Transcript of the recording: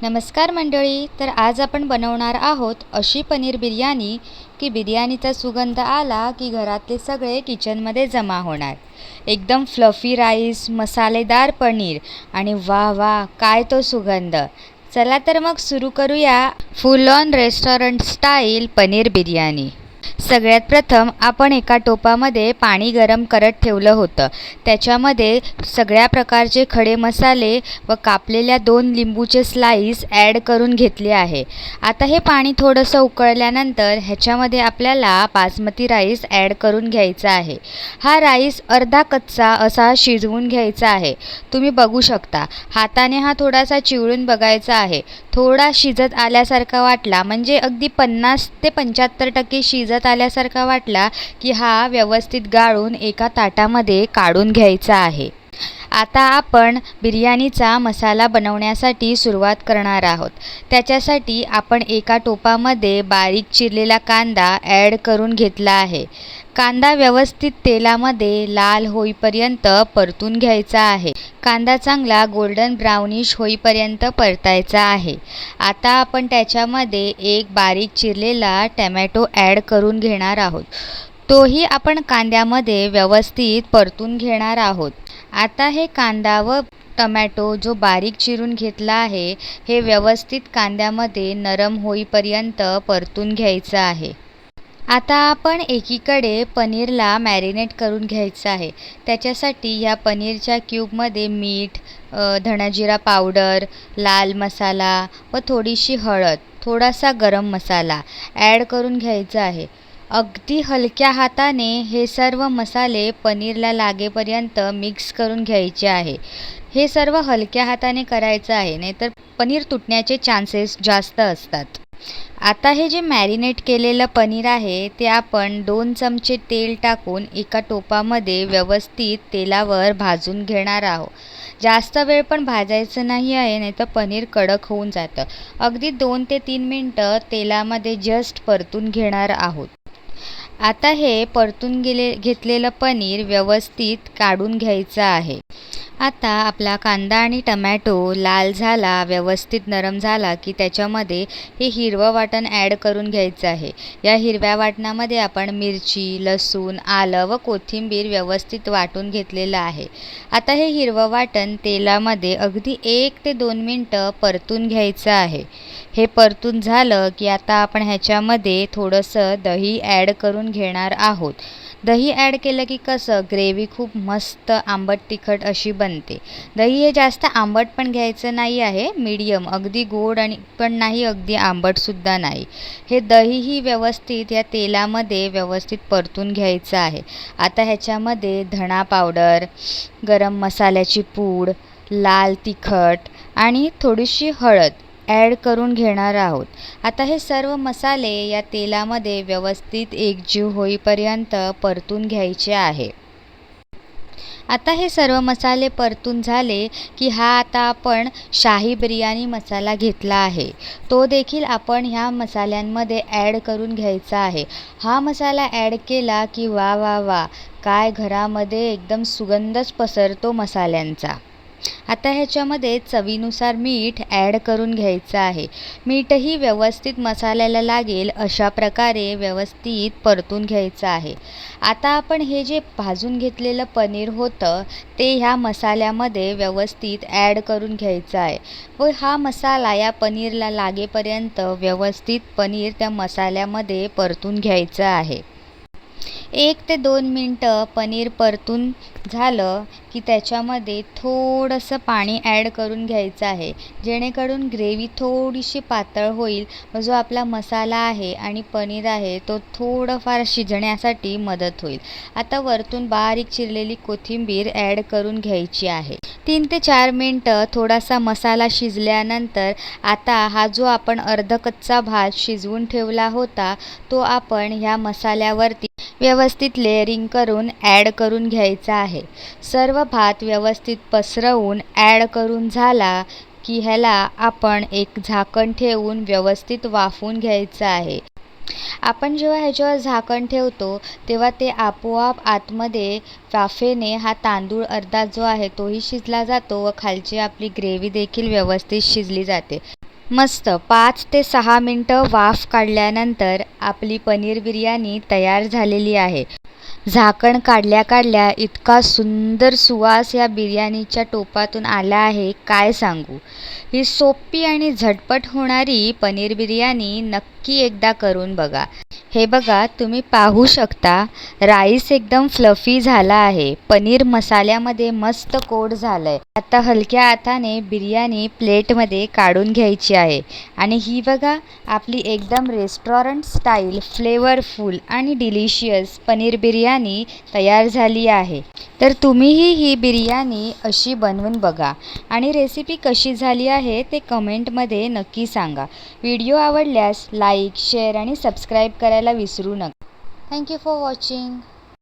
नमस्कार मंडळी. तर आज आपण बनवणार आहोत अशी पनीर बिर्याणी की बिर्याणीचा सुगंध आला की घरातले सगळे किचनमध्ये जमा होणार. एकदम फ्लफी राईस, मसालेदार पनीर आणि वाह वाह काय तो सुगंध. चला तर मग सुरू करूया फुल on restaurant style paneer biryani. सगळ्यात प्रथम आपण एका टोपामध्ये पाणी गरम करत ठेवलं होतं. त्याच्यामध्ये सगळ्या प्रकारचे खडे मसाले व कापलेल्या 2 लिंबूचे स्लाईस ॲड करून घेतले आहे. आता हे पाणी थोडंसं उकळल्यानंतर ह्याच्यामध्ये आपल्याला बासमती राईस ॲड करून घ्यायचा आहे. हा राईस अर्धा कच्चा असा शिजवून घ्यायचा आहे. तुम्ही बघू शकता हाताने हा थोडासा चिवडून बघायचा आहे. थोडा शिजत आल्यासारखा वाटला म्हणजे अगदी 50 ते 75% शिजत आल्यासारखा वाटला की हा व्यवस्थित गाळून एका ताटामध्ये काढून घ्यायचा आहे. आता आपण बिर्याणीचा मसाला बनवण्यासाठी सुरुवात करणार आहोत. त्याच्यासाठी आपण एका टोपामध्ये बारीक चिरलेला कांदा ॲड करून घेतला आहे. कांदा व्यवस्थित तेलामध्ये लाल होईपर्यंत परतून घ्यायचा आहे. कांदा चांगला गोल्डन ब्राउनिश होईपर्यंत परतायचा आहे. आता आपण त्याच्यामध्ये एक बारीक चिरलेला टमॅटो ॲड करून घेणार आहोत. तोही आपण कांद्यामध्ये व्यवस्थित परतून घेणार आहोत. आता हे कांदा व टमॅटो जो बारीक चिरून घेतला आहे हे व्यवस्थित कांद्यामध्ये नरम होईपर्यंत परतून घ्यायचं आहे. आता आपण एकीकडे पनीरला मॅरिनेट करून घ्यायचं आहे. त्याच्यासाठी ह्या पनीरच्या क्यूबमध्ये मीठ, धणाजिरा पावडर, लाल मसाला व थोडीशी हळद, थोडासा गरम मसाला ॲड करून घ्यायचा आहे. अगदी हलक्या हाताने हे सर्व मसाले पनीरला लागेपर्यंत मिक्स करून घ्यायचे आहे. हे सर्व हलक्या हाताने करायचं आहे, नाहीतर पनीर तुटण्याचे चान्सेस जास्त असतात. आता हे जे मॅरिनेट केलेलं पनीर आहे ते आपण 2 चमचे तेल टाकून एका टोपामध्ये व्यवस्थित तेलावर भाजून घेणार आहोत. जास्त वेळ पण भाजायचं नाही आहे, नाहीतर पनीर कडक होऊन जातं. अगदी 2 ते 3 मिनटं तेलामध्ये जस्ट परतून घेणार आहोत. आता हे परतून घेतलेलं पनीर व्यवस्थित काढून घ्यायचं आहे. आता आपला कांदा आणि टमॅटो लाल झाला, व्यवस्थित नरम झाला की त्याच्यामध्ये हे हिरवं वाटण ॲड करून घ्यायचं आहे. या हिरव्या वाटणामध्ये आपण मिरची, लसूण, आलं व कोथिंबीर व्यवस्थित वाटून घेतलेलं आहे. आता हे हिरवं वाटण तेलामध्ये अगदी 1 ते 2 मिनटं परतून घ्यायचं आहे. हे परतून झालं की आता आपण ह्याच्यामध्ये थोडंसं दही ॲड करून घेणार आहोत. दही ॲड केलं की कसं ग्रेव्ही खूप मस्त आंबट तिखट अशी बनते. दही हे जास्त आंबट पण घ्यायचं नाही आहे, मीडियम, अगदी गोड आणि पण नाही, अगदी आंबटसुद्धा नाही. हे दहीही व्यवस्थित या तेलामध्ये व्यवस्थित परतून घ्यायचं आहे. आता ह्याच्यामध्ये धणा पावडर, गरम मसाल्याची पूड, लाल तिखट आणि थोडीशी हळद ॲड करून घेणार आहोत. आता हे सर्व मसाले या तेलामध्ये व्यवस्थित एकजीव होईपर्यंत परतून घ्यायचे आहे. आता हे सर्व मसाले परतून झाले की हा आता आपण शाही बिर्याणी मसाला घेतला आहे, तो देखील आपण ह्या मसाल्यांमध्ये ॲड करून घ्यायचा आहे. हा मसाला ॲड केला की वा वा वा काय घरामध्ये एकदम सुगंधच पसरतो मसाल्यांचा. आता ह्याच्यामध्ये चवीनुसार मीठ ॲड करून घ्यायचं आहे. मीठही व्यवस्थित मसाल्याला लागेल अशा प्रकारे व्यवस्थित परतून घ्यायचं आहे. आता आपण हे जे भाजून घेतलेलं पनीर होतं ते ह्या मसाल्यामध्ये व्यवस्थित ॲड करून घ्यायचं आहे व हा मसाला या पनीरला लागेपर्यंत व्यवस्थित पनीर त्या मसाल्यामध्ये परतून घ्यायचं आहे. 1 ते 2 मिनटं पनीर परतून झालं की त्याच्यामध्ये थोडंसं पाणी ॲड करून घ्यायचं आहे, जेणेकरून ग्रेव्ही थोडीशी पातळ होईल व जो आपला मसाला आहे आणि पनीर आहे तो थोडंफार शिजण्यासाठी मदत होईल. आता वरतून बारीक चिरलेली कोथिंबीर ॲड करून घ्यायची आहे. 3 ते 4 मिनटं थोडासा मसाला शिजल्यानंतर आता हा जो आपण अर्धकच्चा भात शिजवून ठेवला होता तो आपण ह्या मसाल्यावरती व्यवस्थित लेयरिंग करून ॲड करून घ्यायचा आहे. सर्व भात व्यवस्थित पसरवून ॲड करून झाला की ह्याला आपण एक झाकण ठेवून व्यवस्थित वाफवून घ्यायचं आहे. आपण जेव्हा ह्याच्यावर झाकण ठेवतो तेव्हा ते आपोआप आतमध्ये वाफेने हा तांदूळ अर्धा जो आहे तोही शिजला जातो व खालची आपली ग्रेव्ही देखील व्यवस्थित शिजली जाते. मस्त 5 ते 6 मिनटं वाफ काढल्यानंतर आपली पनीर बिर्याणी तयार झालेली आहे. झाकण काढल्या काढल्या इतका सुंदर सुवास या बिर्याणीच्या टोपातून आला आहे, काय सांगू. ही सोपी आणि झटपट होणारी पनीर बिर्याणी नक्की एकदा करून बघा. हे बघा, तुम्ही पाहू शकता, राईस एकदम फ्लफी झाला आहे. पनीर मसाल्यामध्ये मस्त कोट झालंय. आता हलक्या हाताने बिर्याणी प्लेटमध्ये काढून घ्यायची आहे आणि ही बघा, आपली एकदम रेस्टॉरंट स्टाईल फ्लेवरफुल आणि डिलिशियस पनीर बिर्याणी तयार झाली आहे. तर तुम्हीही ही बिर्याणी अशी बनवून बघा आणि रेसिपी कशी झाली आहे ते कमेंटमध्ये नक्की सांगा. व्हिडिओ आवडल्यास लाईक, शेअर आणि सबस्क्राईब करायला विसरू नका. Thank you for watching.